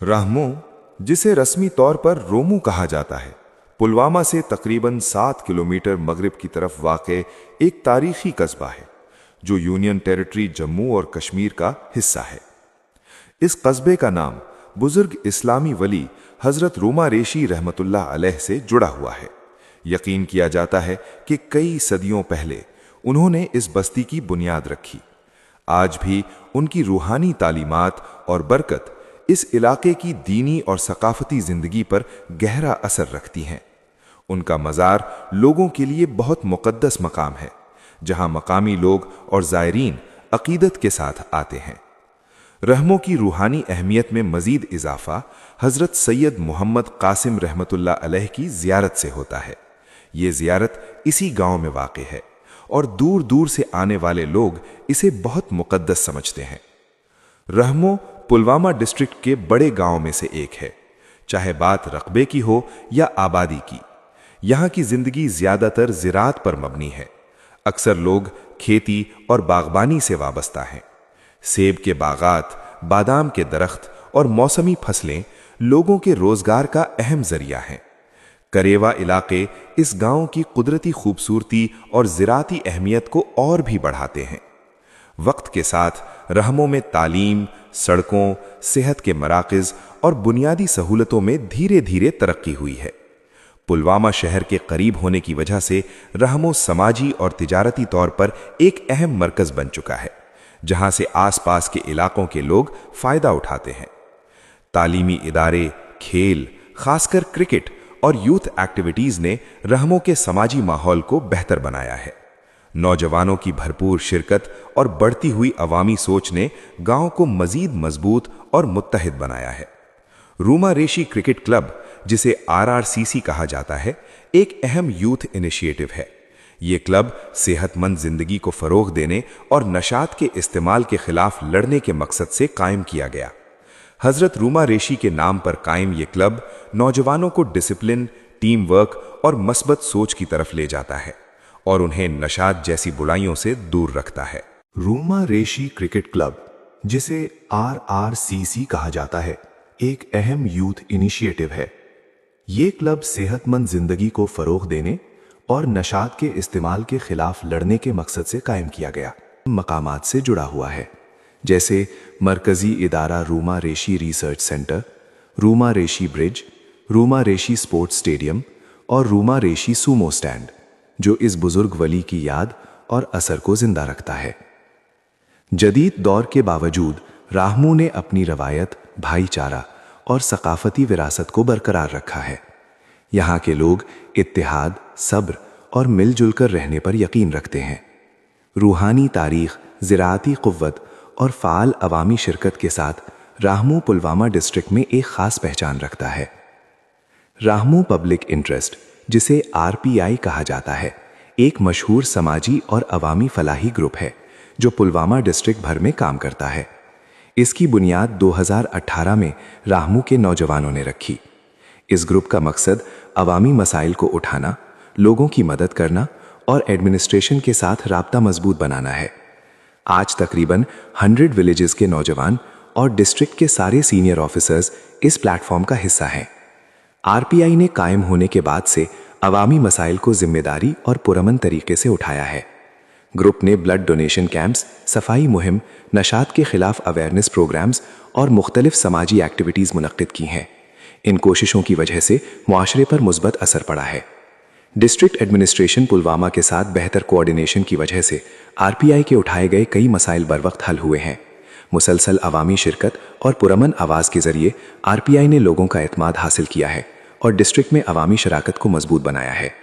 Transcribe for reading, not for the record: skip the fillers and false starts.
रहमो, जिसे रस्मी तौर पर रोमू कहा जाता है, पुलवामा से तकरीबन 7 किलोमीटर मगरिब की तरफ वाक़े एक तारीखी कस्बा है जो यूनियन टेरिटरी जम्मू और कश्मीर का हिस्सा है। इस कस्बे का नाम बुजुर्ग इस्लामी वली हजरत रूमा रेशी रहमतुल्लाह अलैह से जुड़ा हुआ है। यकीन किया जाता है कि कई सदियों पहले उन्होंने इस बस्ती की बुनियाद रखी। आज भी उनकी रूहानी तालीमात और बरकत इस इलाके की दीनी और सकाफती जिंदगी पर गहरा असर रखती हैं। उनका मज़ार लोगों के लिए बहुत मुक़द्दस मकाम है, जहां मकामी लोग और ज़ायरीन अक़ीदत के साथ आते हैं। रहमों की रूहानी अहमियत में मज़ीद इजाफा हज़रत सैयद मोहम्मद कासिम रहमतुल्लाह अलैह की ज़ियारत से होता है। ये ज़ियारत इसी गांव में वाक़े है और दूर दूर से आने वाले लोग इसे बहुत मुक़द्दस समझते हैं। रहमो पुलवामा डिस्ट्रिक्ट के बड़े गांव में से एक है, चाहे बात रकबे की हो या आबादी की। यहाँ की जिंदगी ज्यादातर ज़िराअत पर मबनी है। अक्सर लोग खेती और बागबानी से वाबस्ता हैं। सेब के बागात, बादाम के दरख्त और मौसमी फसलें लोगों के रोजगार का अहम जरिया हैं। करेवा इलाके इस गांव की कुदरती खूबसूरती और ज़िराअती अहमियत को और भी बढ़ाते हैं। वक्त के साथ रहमों में तालीम, सड़कों, सेहत के मराकज़ और बुनियादी सहूलतों में धीरे धीरे तरक्की हुई है। पुलवामा शहर के करीब होने की वजह से रहमो समाजी और तिजारती तौर पर एक अहम मरकज़ बन चुका है, जहां से आसपास के इलाकों के लोग फ़ायदा उठाते हैं। तालीमी इदारे, खेल, खासकर क्रिकेट और यूथ एक्टिविटीज़ ने रहमों के समाजी माहौल को बेहतर बनाया है। नौजवानों की भरपूर शिरकत और बढ़ती हुई अवामी सोच ने गांव को मजीद मजबूत और मुत्तहिद बनाया है। रूमा रेशी क्रिकेट क्लब, जिसे RRCC कहा जाता है, एक अहम यूथ इनिशिएटिव है। ये क्लब सेहतमंद जिंदगी को फरोग देने और नशात के इस्तेमाल के खिलाफ लड़ने के मकसद से कायम किया गया। हजरत रूमा रेशी के नाम पर कायम ये क्लब नौजवानों को डिसिप्लिन, टीम वर्क और मस्बत सोच की तरफ ले जाता है और उन्हें नशात जैसी बुराइयों से दूर रखता है। रूमा रेशी क्रिकेट क्लब, जिसे RRCC कहा जाता है, एक अहम यूथ इनिशिएटिव है। ये क्लब सेहतमंद जिंदगी को फरोग देने और नशात के इस्तेमाल के खिलाफ लड़ने के मकसद से कायम किया गया मकामात से जुड़ा हुआ है, जैसे मरकजी इदारा रूमा रेशी रिसर्च सेंटर, रूमा रेशी ब्रिज, रूमा रेशी स्पोर्ट्स स्टेडियम और रूमा रेशी सूमो स्टैंड, जो इस बुजुर्ग वली की याद और असर को जिंदा रखता है। जदीद दौर के बावजूद राहमो ने अपनी रवायत, भाईचारा और सकाफती विरासत को बरकरार रखा है। यहाँ के लोग इत्तेहाद, सब्र और मिलजुल कर रहने पर यकीन रखते हैं। रूहानी तारीख, ज़िराअती क़ुव्वत और फ़ाल अवामी शिरकत के साथ रहमो पुलवामा डिस्ट्रिक्ट में एक ख़ास पहचान रखता है। रहमो पब्लिक इंटरेस्ट, जिसे RPI कहा जाता है, एक मशहूर समाजी और अवामी फलाही ग्रुप है जो पुलवामा डिस्ट्रिक्ट भर में काम करता है। इसकी बुनियाद 2018 में रहमो के नौजवानों ने रखी। इस ग्रुप का मकसद अवामी मसाइल को उठाना, लोगों की मदद करना और एडमिनिस्ट्रेशन के साथ राब्ता मजबूत बनाना है। आज तकरीबन 100 विलेजेस के नौजवान और डिस्ट्रिक्ट के सारे सीनियर ऑफिसर्स इस प्लेटफॉर्म का हिस्सा हैं। RPI ने कायम होने के बाद से अवामी मसाइल को जिम्मेदारी और पुरअमन तरीके से उठाया है। ग्रुप ने ब्लड डोनेशन कैंप्स, सफाई मुहिम, नशात के खिलाफ अवेयरनेस प्रोग्राम्स और मुख्तलिफ समाजी एक्टिविटीज़ मुनक्किद की हैं। इन कोशिशों की वजह से मुआशरे पर मुस्बत असर पड़ा है। डिस्ट्रिक्ट एडमिनिस्ट्रेशन पुलवामा के साथ बेहतर कोऑर्डिनेशन की वजह से RPI के उठाए गए कई मसाइल बर वक्त हल हुए हैं। मुसलसल अवामी शिरकत और पुरअमन आवाज़ के जरिए RPI ने लोगों का एतमाद हासिल किया है और डिस्ट्रिक्ट में अवामी शराकत को मजबूत बनाया है।